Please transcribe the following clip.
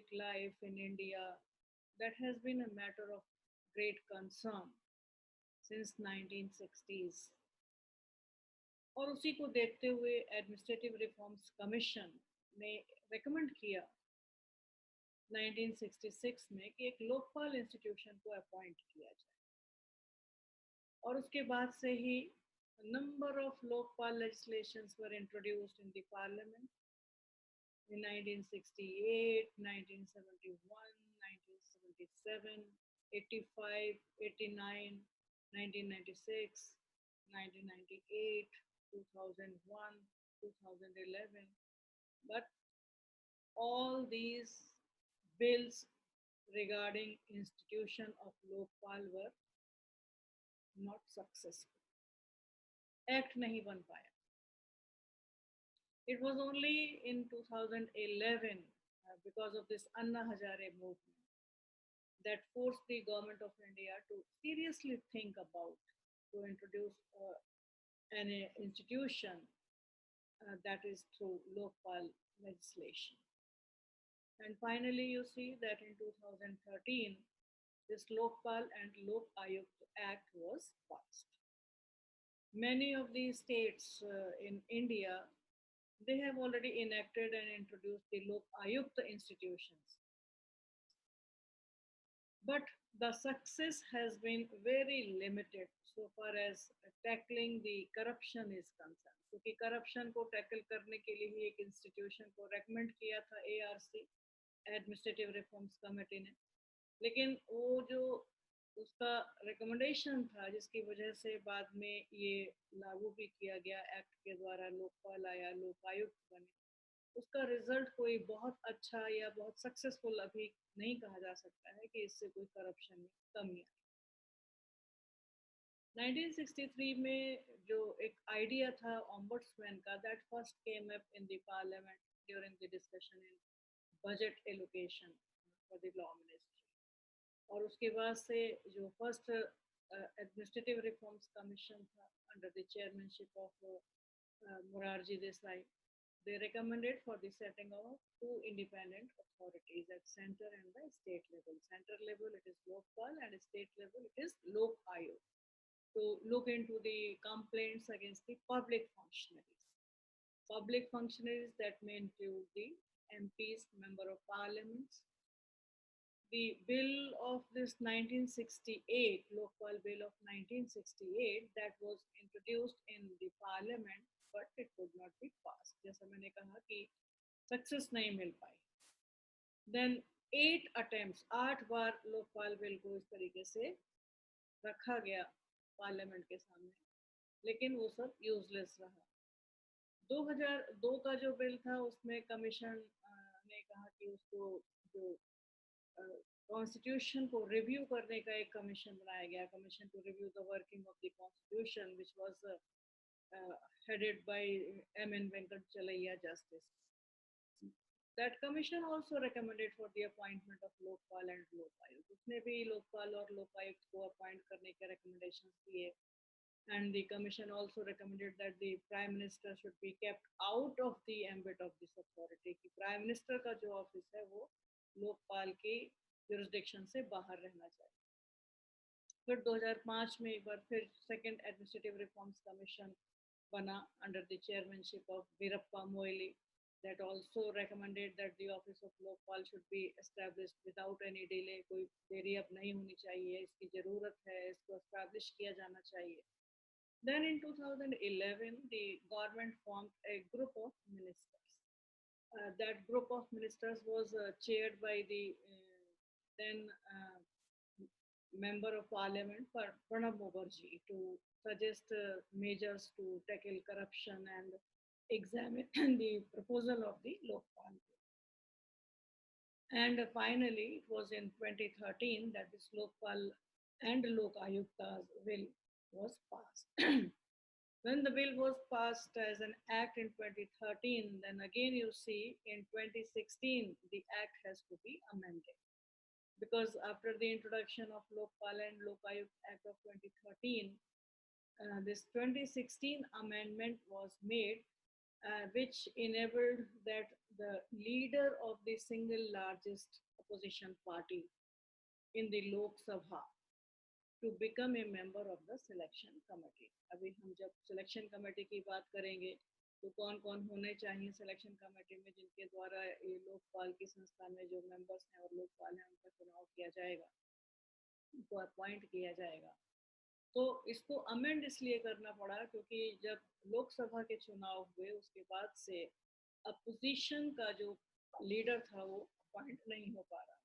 public life in India, that has been a matter of great concern since 1960s. और उसी को देखते हुए एडमिनिस्ट्रेटिव रिफॉर्म्स कमीशन ने रेकमेंड किया 1966 में कि एक लोकपाल इंस्टीट्यूशन को अपॉइंट किया जाए, और उसके बाद से ही number of Lokpal legislations were introduced in the parliament in 1968, 1971, 1977, 85, 89, 1996, 1998, 2001, 2011. But all these bills regarding institution of Lokpal were not successful. Act नहीं बन पाया. It was only in 2011, because of this Anna Hazare movement, that forced the government of India to seriously think about to introduce an institution that is through Lokpal legislation. And finally, you see that in 2013, this Lokpal and Lok Ayukt Act was passed. Many of these states in India, they have already enacted and introduced the Lok Ayukt institutions. But the success has been very limited so far as tackling the corruption is concerned. क्योंकि corruption को tackle करने के लिए ही एक institution को recommend किया था ARC, Administrative Reforms Committee ने, लेकिन वो जो उसका रिकमेंडेशन था जिसकी वजह से बाद में ये लागू भी किया गया एक्ट के द्वारा, लोकपाल आया, लोकायुक्त बने, उसका रिजल्ट कोई बहुत अच्छा या बहुत सक्सेसफुल अभी नहीं कहा जा सकता है कि इससे कोई करप्शन में कमी आई. 1963 में जो एक आइडिया था ऑम्बड्समैन का, that first came up in the parliament during the discussion in budget allocation for the law ministry, और उसके बाद से जो फर्स्ट एडमिनिस्ट्रेटिव रिफॉर्म्स कमीशन था under the chairmanship of Morarji Desai, they recommended for the setting of two independent authorities at center and the state level. Center level it is Lokpal and state level it is Lok Ayog, to look into the complaints against the public functionaries. Public functionaries that may include the MPs, member of parliaments. The bill of this 1968, Lokpal bill of 1968, that was introduced in the parliament, but it could not be passed. जैसा मैंने कहा कि success नहीं मिल पाई. Then 8 attempts, 8 बार Lokpal bill को इस तरीके से रखा गया पार्लियामेंट के सामने, लेकिन वो सब यूजलेस रहा. 2002 का जो बिल था उसमें कमीशन ने कहा कि उसको जो कॉन्स्टिट्यूशन को रिव्यू करने का एक कमीशन बनाया गया, commission to review the working of the constitution, which was headed by M.N. Venkatachalaiah Justice. That commission also recommended for the appointment of Lokpal and Lokayukt. उसने भी लोकपाल और लोकायुक्त को अपॉइंट करने के recommendations दिए. And the commission also recommended that the prime minister should be kept out of the ambit of this authority. कि prime minister का जो office है वो लोकपाल की jurisdiction से बाहर रहना चाहिए. फिर 2005 में एक बार फिर second administrative reforms commission बना under the chairmanship of Virappa Moili, that also recommended that the office of Lokpal should be established without any delay. कोई देरी अब नहीं होनी चाहिए, इसकी ज़रूरत है, इसको establish किया जाना चाहिए. Then in 2011, the government formed a group of ministers. That group of ministers was chaired by the then member of parliament Pranab Mukherjee to suggest measures to tackle corruption and examine the proposal of the Lokpal bill. And finally, it was in 2013 that this Lokpal and Lokayukta's bill was passed. When the bill was passed as an act in 2013, then again you see in 2016 the act has to be amended. Because after the introduction of Lokpal and Lokayukt Act of 2013, this 2016 amendment was made which enabled that the leader of the single largest opposition party in the Lok Sabha to become a member of the selection committee. अभी हम जब selection committee की बात करेंगे तो कौन कौन होने चाहिए selection committee में जिनके द्वारा ये लोकपाल की संस्था में जो members हैं और लोकपाल हैं उनका चुनाव किया जाएगा, उनको अपॉइंट किया जाएगा। तो इसको अमेंड इसलिए करना पड़ा क्योंकि जब लोकसभा के चुनाव हुए उसके बाद से अपोजिशन का जो लीडर था वो अपॉइंट नहीं हो पा रहा,